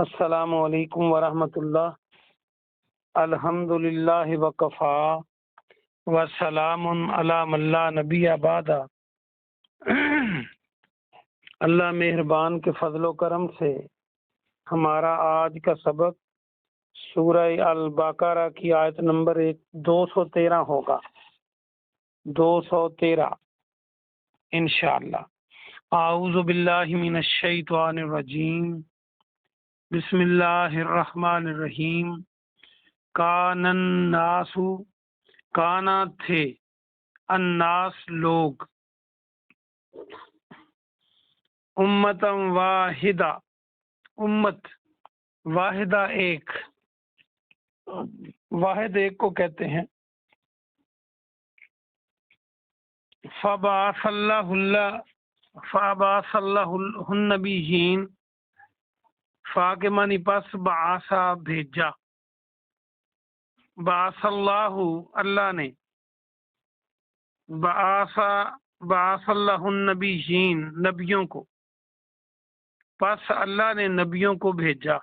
السلام علیکم ورحمۃ اللہ۔ الحمدللہ وکفا وسلام علی من لا نبی بعد۔ اللہ مہربان کے فضل و کرم سے ہمارا آج کا سبق سورہ البقرہ کی آیت نمبر 213 ہوگا، 213 انشاءاللہ۔ اعوذ باللہ من الشیطان الرجیم، بسم اللہ الرحمن الرحیم۔ کان الناس، کانا تھے، الناس لوگ، امتا واحدہ، امت واحدہ ایک، واحد ایک کو کہتے ہیں۔ فبعث اللہ النبیین، فا کے معنی پس، بعثا بھیجا، بعث اللہ اللہ نے، بعث اللہ النبیین نبیوں کو، پس اللہ نے نبیوں کو بھیجا۔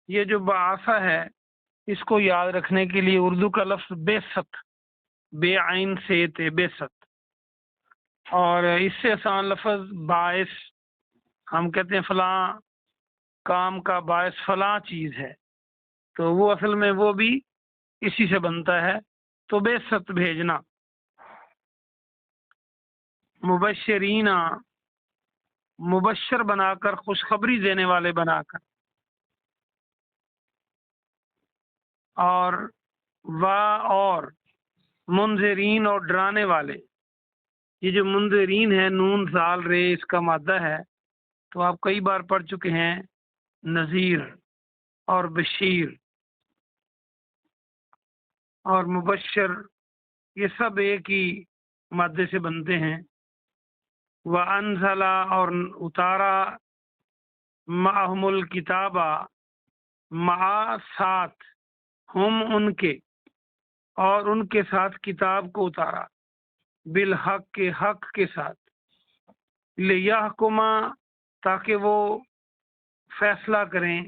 یہ جو بعثا ہے اس کو یاد رکھنے کے لیے اردو کا لفظ بعثت، بے عین سے تھے، بعثت، اور اس سے آسان لفظ باعث، ہم کہتے ہیں فلاں کام کا باعث فلاں چیز ہے، تو وہ اصل میں وہ بھی اسی سے بنتا ہے۔ تو بعثت بھیجنا، مبشرین مبشر بنا کر، خوشخبری دینے والے بنا کر، اور منذرین اور ڈرانے والے۔ یہ جو منذرین ہے، نون زال رے اس کا مادہ ہے، تو آپ کئی بار پڑھ چکے ہیں، نذیر اور بشیر اور مبشر، یہ سب ایک ہی مادے سے بنتے ہیں۔ وَأَنزَلَ اور اتارا، مَعَهُمُ الْكِتَابَ مع ساتھ، ہم ان کے، اور ان کے ساتھ کتاب کو اتارا، بالحق کے حق کے ساتھ، لِيَحْكُمَ تاکہ وہ فیصلہ کریں،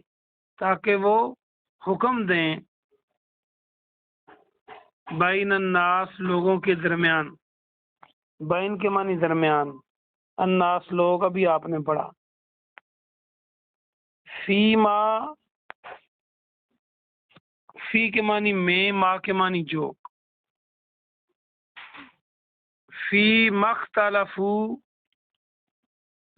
تاکہ وہ حکم دیں، بین الناس لوگوں کے درمیان، بین کے معنی درمیان، الناس لوگ ابھی آپ نے پڑھا، فی کے معنی میں، ما کے معنی جو، فی مختلفو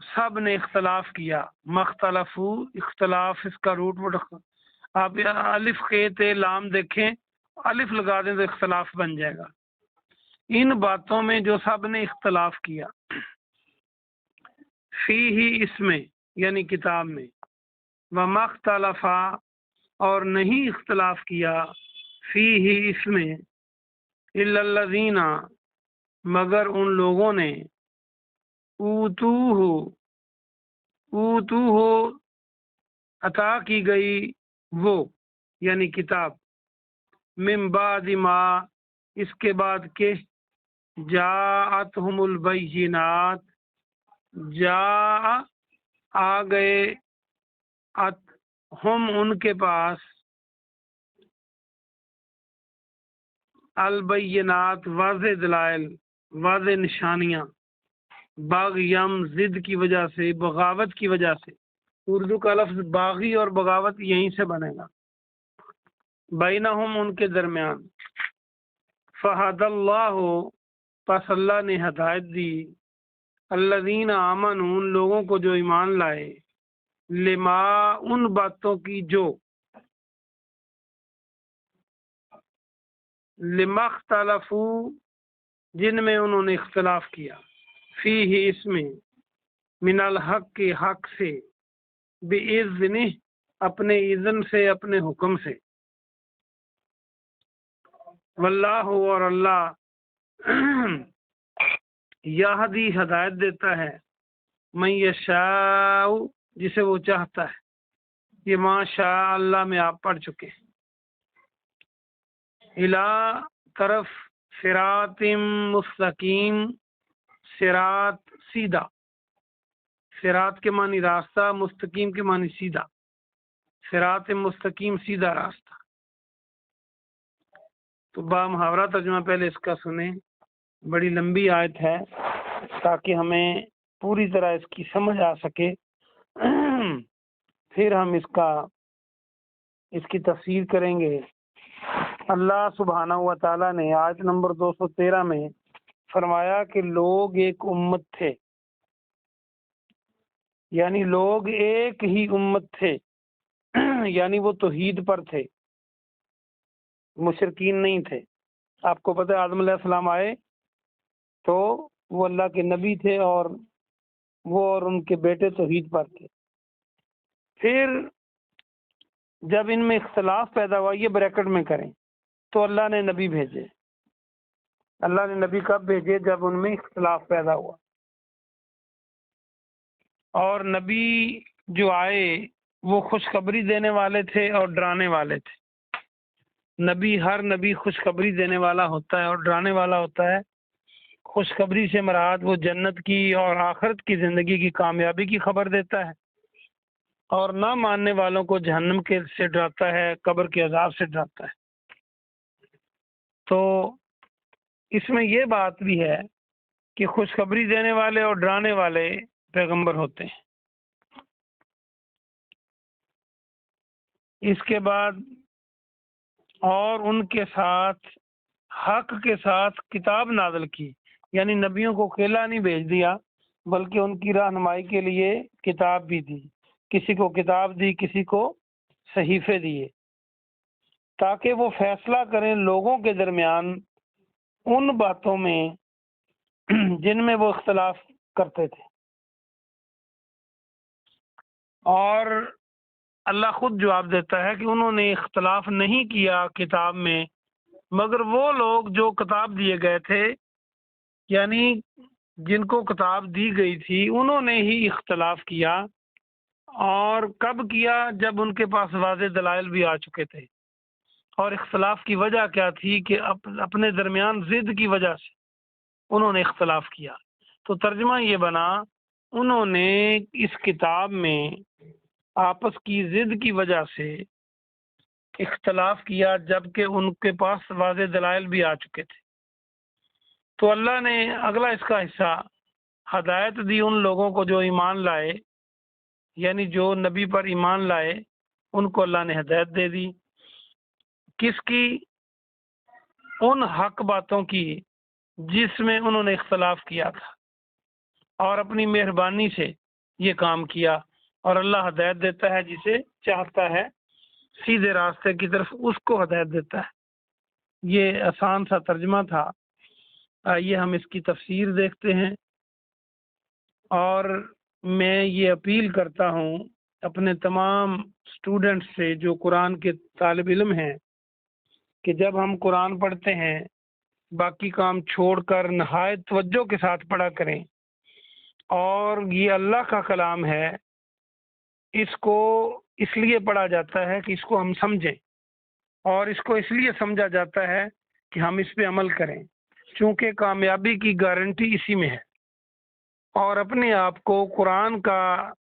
سب نے اختلاف کیا، مختلفو اختلاف، اس کا روٹ آپ الف تے لام دیکھیں، الف لگا دیں تو اختلاف بن جائے گا۔ ان باتوں میں جو سب نے اختلاف کیا، فی ہی اس میں یعنی کتاب میں، ومختلفا اور نہیں اختلاف کیا، فی ہی اس میں، الا الذین مگر ان لوگوں نے، اوتوہ عطا کی گئی وہ یعنی کتاب، من بعد ما اس کے بعد کہ، جاءتہم البینات جاء آ گئے، ہم ان کے پاس، البینات واضح دلائل، واضح نشانیاں، باغیم ضد کی وجہ سے، بغاوت کی وجہ سے، اردو کا لفظ باغی اور بغاوت یہیں سے بنے گا، بینہم ان کے درمیان، فہد اللہ پس اللہ نے ہدایت دی، الذین آمنوا ان لوگوں کو جو ایمان لائے، لما ان باتوں کی جو، لما اختلفوا جن میں انہوں نے اختلاف کیا، فی ہی اس میں، من الحق کے حق سے، بِإِذْنِہ اپنے اذن سے، اپنے حکم سے، واللہ اور اللہ، یہدی ہدایت دیتا ہے، من یشاء جسے وہ چاہتا ہے، یہ ما شاء اللہ میں آپ پڑھ چکے ہیں، الی طرف، صراط مستقیم، صراط سیدھا، صراط کے معنی راستہ، مستقیم کے معنی سیدھا، صراط مستقیم سیدھا راستہ۔ تو با محاورہ ترجمہ پہلے اس کا سنیں، بڑی لمبی آیت ہے تاکہ ہمیں پوری طرح اس کی سمجھ آ سکے، پھر ہم اس کی تفسیر کریں گے۔ اللہ سبحانہ و تعالیٰ نے آیت نمبر 213 میں فرمایا کہ لوگ ایک امت تھے، یعنی لوگ ایک ہی امت تھے، یعنی وہ توحید پر تھے، مشرکین نہیں تھے۔ آپ کو پتہ ہے آدم علیہ السلام آئے تو وہ اللہ کے نبی تھے، اور وہ اور ان کے بیٹے توحید پر تھے۔ پھر جب ان میں اختلاف پیدا ہوا، یہ بریکٹ میں کریں، تو اللہ نے نبی بھیجے۔ اللہ نے نبی کب بھیجے؟ جب ان میں اختلاف پیدا ہوا۔ اور نبی جو آئے وہ خوشخبری دینے والے تھے اور ڈرانے والے تھے۔ ہر نبی خوشخبری دینے والا ہوتا ہے اور ڈرانے والا ہوتا ہے۔ خوشخبری سے مراد وہ جنت کی اور آخرت کی زندگی کی کامیابی کی خبر دیتا ہے، اور نہ ماننے والوں کو جہنم کے سے ڈراتا ہے، قبر کے عذاب سے ڈراتا ہے۔ تو اس میں یہ بات بھی ہے کہ خوشخبری دینے والے اور ڈرانے والے پیغمبر ہوتے ہیں۔ اس کے بعد اور ان کے ساتھ حق کے ساتھ کتاب نازل کی، یعنی نبیوں کو اکیلا نہیں بھیج دیا، بلکہ ان کی رہنمائی کے لیے کتاب بھی دی۔ کسی کو کتاب دی، کسی کو صحیفے دیے، تاکہ وہ فیصلہ کریں لوگوں کے درمیان ان باتوں میں جن میں وہ اختلاف کرتے تھے۔ اور اللہ خود جواب دیتا ہے کہ انہوں نے اختلاف نہیں کیا کتاب میں، مگر وہ لوگ جو کتاب دیے گئے تھے، یعنی جن کو کتاب دی گئی تھی، انہوں نے ہی اختلاف کیا۔ اور کب کیا؟ جب ان کے پاس واضح دلائل بھی آ چکے تھے۔ اور اختلاف کی وجہ کیا تھی؟ کہ اپنے درمیان ضد کی وجہ سے انہوں نے اختلاف کیا۔ تو ترجمہ یہ بنا، انہوں نے اس کتاب میں آپس کی ضد کی وجہ سے اختلاف کیا، جبکہ ان کے پاس واضح دلائل بھی آ چکے تھے۔ تو اللہ نے اگلا اس کا حصہ ہدایت دی ان لوگوں کو جو ایمان لائے، یعنی جو نبی پر ایمان لائے، ان کو اللہ نے ہدایت دے دی۔ کس کی؟ ان حق باتوں کی جس میں انہوں نے اختلاف کیا تھا، اور اپنی مہربانی سے یہ کام کیا۔ اور اللہ ہدایت دیتا ہے جسے چاہتا ہے سیدھے راستے کی طرف، اس کو ہدایت دیتا ہے۔ یہ آسان سا ترجمہ تھا، آئیے ہم اس کی تفسیر دیکھتے ہیں۔ اور میں یہ اپیل کرتا ہوں اپنے تمام اسٹوڈنٹ سے جو قرآن کے طالب علم ہیں، کہ جب ہم قرآن پڑھتے ہیں باقی کام چھوڑ کر نہایت توجہ کے ساتھ پڑھا کریں۔ اور یہ اللہ کا کلام ہے، اس کو اس لیے پڑھا جاتا ہے کہ اس کو ہم سمجھیں، اور اس کو اس لیے سمجھا جاتا ہے کہ ہم اس پہ عمل کریں، چونکہ کامیابی کی گارنٹی اسی میں ہے۔ اور اپنے آپ کو قرآن کا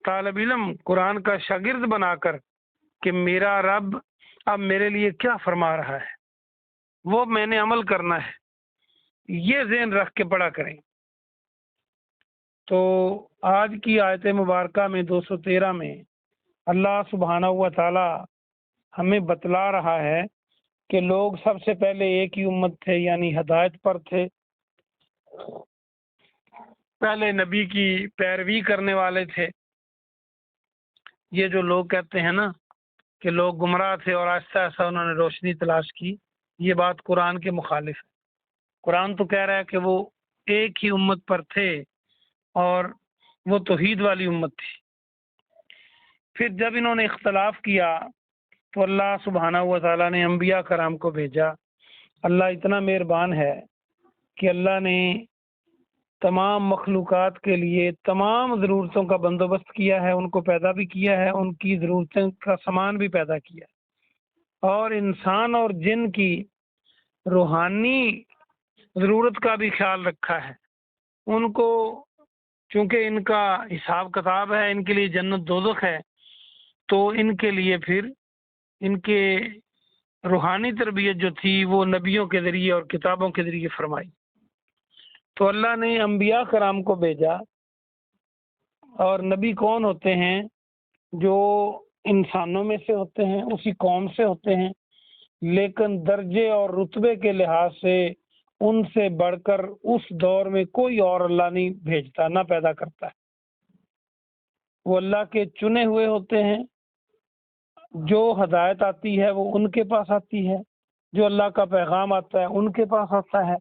طالب علم، قرآن کا شاگرد بنا کر کہ میرا رب اب میرے لیے کیا فرما رہا ہے، وہ میں نے عمل کرنا ہے، یہ ذہن رکھ کے پڑھا کریں۔ تو آج کی آیت مبارکہ میں 213 میں اللہ سبحانہ و تعالی ہمیں بتلا رہا ہے کہ لوگ سب سے پہلے ایک ہی امت تھے، یعنی ہدایت پر تھے، پہلے نبی کی پیروی کرنے والے تھے۔ یہ جو لوگ کہتے ہیں نا کہ لوگ گمراہ تھے اور آہستہ آہستہ انہوں نے روشنی تلاش کی، یہ بات قرآن کے مخالف ہے۔ قرآن تو کہہ رہا ہے کہ وہ ایک ہی امت پر تھے اور وہ توحید والی امت تھی۔ پھر جب انہوں نے اختلاف کیا تو اللہ سبحانہ و تعالیٰ نے انبیاء کرام کو بھیجا۔ اللہ اتنا مہربان ہے کہ اللہ نے تمام مخلوقات کے لیے تمام ضرورتوں کا بندوبست کیا ہے، ان کو پیدا بھی کیا ہے، ان کی ضرورتوں کا سامان بھی پیدا کیا، اور انسان اور جن کی روحانی ضرورت کا بھی خیال رکھا ہے۔ ان کو چونکہ ان کا حساب کتاب ہے، ان کے لیے جنت دوزخ ہے، تو ان کے لیے پھر ان کے روحانی تربیت جو تھی وہ نبیوں کے ذریعے اور کتابوں کے ذریعے فرمائی۔ تو اللہ نے انبیاء کرام کو بھیجا، اور نبی کون ہوتے ہیں؟ جو انسانوں میں سے ہوتے ہیں، اسی قوم سے ہوتے ہیں، لیکن درجے اور رتبے کے لحاظ سے ان سے بڑھ کر اس دور میں کوئی اور اللہ نہیں بھیجتا، نہ پیدا کرتا ہے۔ وہ اللہ کے چنے ہوئے ہوتے ہیں، جو ہدایت آتی ہے وہ ان کے پاس آتی ہے، جو اللہ کا پیغام آتا ہے ان کے پاس آتا ہے،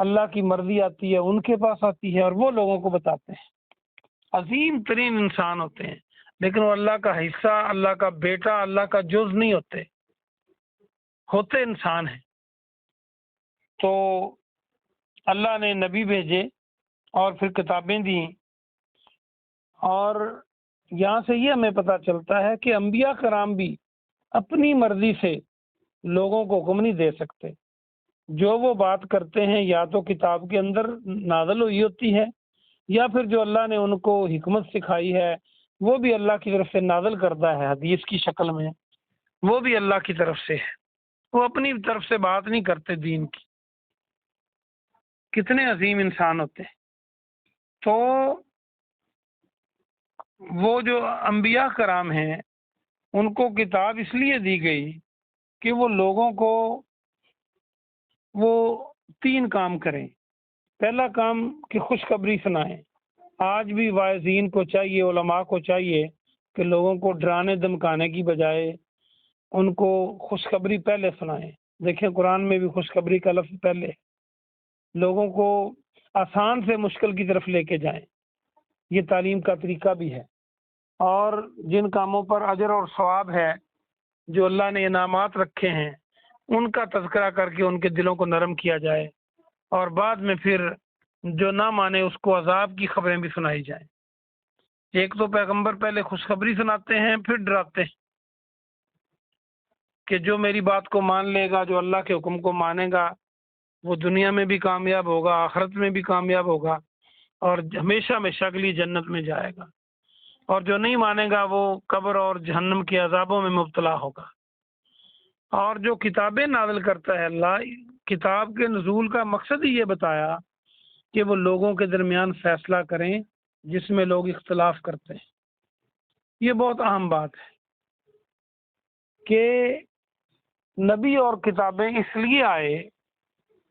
اللہ کی مرضی آتی ہے ان کے پاس آتی ہے، اور وہ لوگوں کو بتاتے ہیں۔ عظیم ترین انسان ہوتے ہیں، لیکن وہ اللہ کا حصہ، اللہ کا بیٹا، اللہ کا جز نہیں ہوتے انسان ہیں۔ تو اللہ نے نبی بھیجے اور پھر کتابیں دیں، اور یہاں سے یہ ہمیں پتہ چلتا ہے کہ انبیاء کرام بھی اپنی مرضی سے لوگوں کو حکم نہیں دے سکتے۔ جو وہ بات کرتے ہیں یا تو کتاب کے اندر نازل ہوئی ہوتی ہے، یا پھر جو اللہ نے ان کو حکمت سکھائی ہے وہ بھی اللہ کی طرف سے نازل کردہ ہے حدیث کی شکل میں، وہ بھی اللہ کی طرف سے ہے۔ وہ اپنی طرف سے بات نہیں کرتے دین کی۔ کتنے عظیم انسان ہوتے ہیں۔ تو وہ جو انبیاء کرام ہیں ان کو کتاب اس لیے دی گئی کہ وہ لوگوں کو وہ 3 کام کریں۔ پہلا کام کہ خوشخبری سنائیں۔ آج بھی واعظین کو چاہیے، علماء کو چاہیے کہ لوگوں کو ڈرانے دھمکانے کی بجائے ان کو خوشخبری پہلے سنائیں۔ دیکھیں قرآن میں بھی خوشخبری کا لفظ پہلے، لوگوں کو آسان سے مشکل کی طرف لے کے جائیں۔ یہ تعلیم کا طریقہ بھی ہے۔ اور جن کاموں پر اجر اور ثواب ہے، جو اللہ نے انعامات رکھے ہیں، ان کا تذکرہ کر کے ان کے دلوں کو نرم کیا جائے، اور بعد میں پھر جو نہ مانے اس کو عذاب کی خبریں بھی سنائی جائیں۔ ایک تو پیغمبر پہلے خوشخبری سناتے ہیں، پھر ڈراتے ہیں کہ جو میری بات کو مان لے گا، جو اللہ کے حکم کو مانے گا، وہ دنیا میں بھی کامیاب ہوگا، آخرت میں بھی کامیاب ہوگا، اور ہمیشہ ہمیشہ کے لیے جنت میں جائے گا۔ اور جو نہیں مانے گا وہ قبر اور جہنم کے عذابوں میں مبتلا ہوگا۔ اور جو کتابیں نازل کرتا ہے اللہ، کتاب کے نزول کا مقصد ہی یہ بتایا کہ وہ لوگوں کے درمیان فیصلہ کریں جس میں لوگ اختلاف کرتے ہیں۔ یہ بہت اہم بات ہے کہ نبی اور کتابیں اس لیے آئے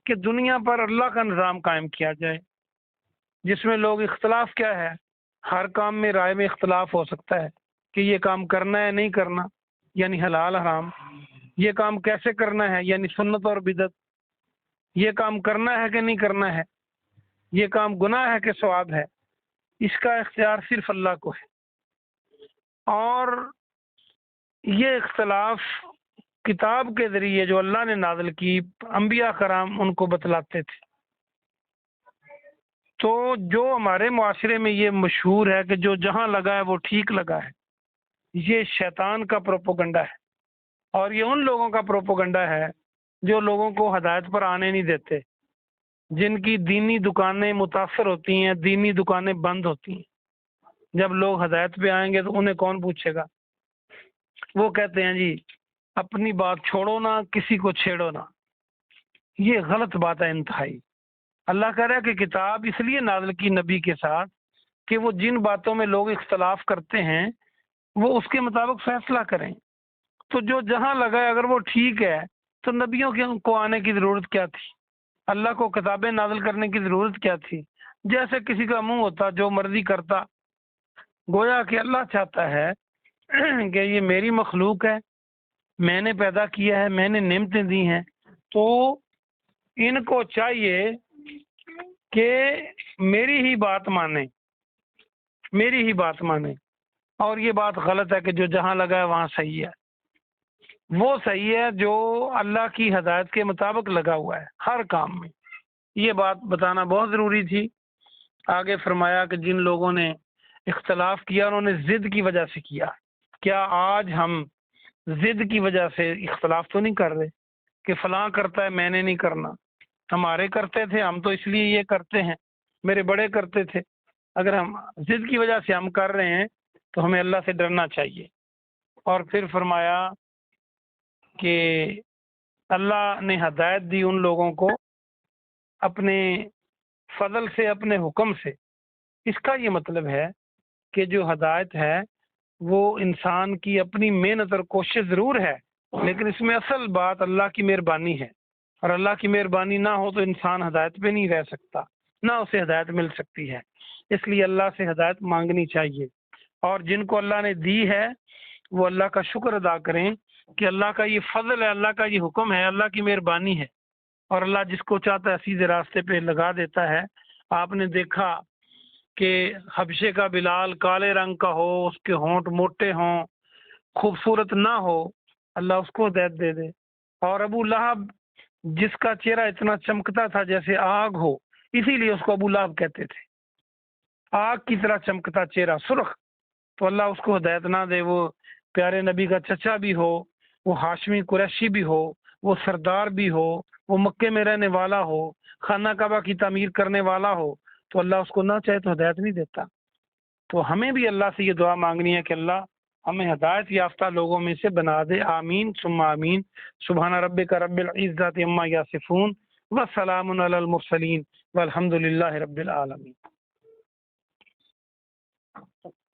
کہ دنیا پر اللہ کا نظام قائم کیا جائے، جس میں لوگ اختلاف کیا ہے؟ ہر کام میں رائے میں اختلاف ہو سکتا ہے کہ یہ کام کرنا ہے نہیں کرنا، یعنی حلال حرام، یہ کام کیسے کرنا ہے یعنی سنت اور بدعت، یہ کام کرنا ہے کہ نہیں کرنا ہے، یہ کام گناہ ہے کہ ثواب ہے۔ اس کا اختیار صرف اللہ کو ہے، اور یہ اختلاف کتاب کے ذریعے جو اللہ نے نازل کی، انبیاء کرام ان کو بتلاتے تھے۔ تو جو ہمارے معاشرے میں یہ مشہور ہے کہ جو جہاں لگا ہے وہ ٹھیک لگا ہے، یہ شیطان کا پروپیگنڈا ہے، اور یہ ان لوگوں کا پروپیگنڈا ہے جو لوگوں کو ہدایت پر آنے نہیں دیتے، جن کی دینی دکانیں متاثر ہوتی ہیں، دینی دکانیں بند ہوتی ہیں۔ جب لوگ ہدایت پہ آئیں گے تو انہیں کون پوچھے گا؟ وہ کہتے ہیں جی اپنی بات چھوڑو نہ، کسی کو چھیڑو نہ۔ یہ غلط بات ہے انتہائی۔ اللہ کہہ رہا ہے کہ کتاب اس لیے نازل کی نبی کے ساتھ کہ وہ جن باتوں میں لوگ اختلاف کرتے ہیں وہ اس کے مطابق فیصلہ کریں۔ تو جو جہاں لگا ہے اگر وہ ٹھیک ہے تو نبیوں کو آنے کی ضرورت کیا تھی؟ اللہ کو کتابیں نازل کرنے کی ضرورت کیا تھی؟ جیسے کسی کا منہ ہوتا جو مرضی کرتا۔ گویا کہ اللہ چاہتا ہے کہ یہ میری مخلوق ہے، میں نے پیدا کیا ہے، میں نے نعمتیں دی ہیں، تو ان کو چاہیے کہ میری ہی بات مانیں، میری ہی بات مانیں۔ اور یہ بات غلط ہے کہ جو جہاں لگا ہے وہاں صحیح ہے۔ وہ صحیح ہے جو اللہ کی ہدایت کے مطابق لگا ہوا ہے ہر کام میں۔ یہ بات بتانا بہت ضروری تھی۔ آگے فرمایا کہ جن لوگوں نے اختلاف کیا انہوں نے ضد کی وجہ سے کیا۔ کیا آج ہم ضد کی وجہ سے اختلاف تو نہیں کر رہے کہ فلاں کرتا ہے میں نے نہیں کرنا؟ ہمارے کرتے تھے، ہم تو اس لیے یہ کرتے ہیں، میرے بڑے کرتے تھے۔ اگر ہم ضد کی وجہ سے ہم کر رہے ہیں تو ہمیں اللہ سے ڈرنا چاہیے۔ اور پھر فرمایا کہ اللہ نے ہدایت دی ان لوگوں کو اپنے فضل سے، اپنے حکم سے۔ اس کا یہ مطلب ہے کہ جو ہدایت ہے وہ انسان کی اپنی محنت اور کوشش ضرور ہے، لیکن اس میں اصل بات اللہ کی مہربانی ہے، اور اللہ کی مہربانی نہ ہو تو انسان ہدایت پہ نہیں رہ سکتا، نہ اسے ہدایت مل سکتی ہے۔ اس لیے اللہ سے ہدایت مانگنی چاہیے، اور جن کو اللہ نے دی ہے وہ اللہ کا شکر ادا کریں کہ اللہ کا یہ فضل ہے، اللہ کا یہ حکم ہے، اللہ کی مہربانی ہے، اور اللہ جس کو چاہتا ہے سیدھے راستے پہ لگا دیتا ہے۔ آپ نے دیکھا کہ حبشے کا بلال کالے رنگ کا ہو، اس کے ہونٹ موٹے ہوں، خوبصورت نہ ہو، اللہ اس کو ہدایت دے دے۔ اور ابو لہب جس کا چہرہ اتنا چمکتا تھا جیسے آگ ہو، اسی لیے اس کو ابو لہب کہتے تھے، آگ کی طرح چمکتا چہرہ، سرخ، تو اللہ اس کو ہدایت نہ دے، وہ پیارے نبی کا چچا بھی ہو، وہ ہاشمی قریشی بھی ہو، وہ سردار بھی ہو، وہ مکے میں رہنے والا ہو، خانہ کعبہ کی تعمیر کرنے والا ہو، تو اللہ اس کو نہ چاہے تو ہدایت نہیں دیتا۔ تو ہمیں بھی اللہ سے یہ دعا مانگنی ہے کہ اللہ ہمیں ہدایت یافتہ لوگوں میں سے بنا دے، آمین ثم آمین۔ سبحان ربک رب العزت عما یصفون وسلام علی المرسلین والحمد للہ رب العالمین۔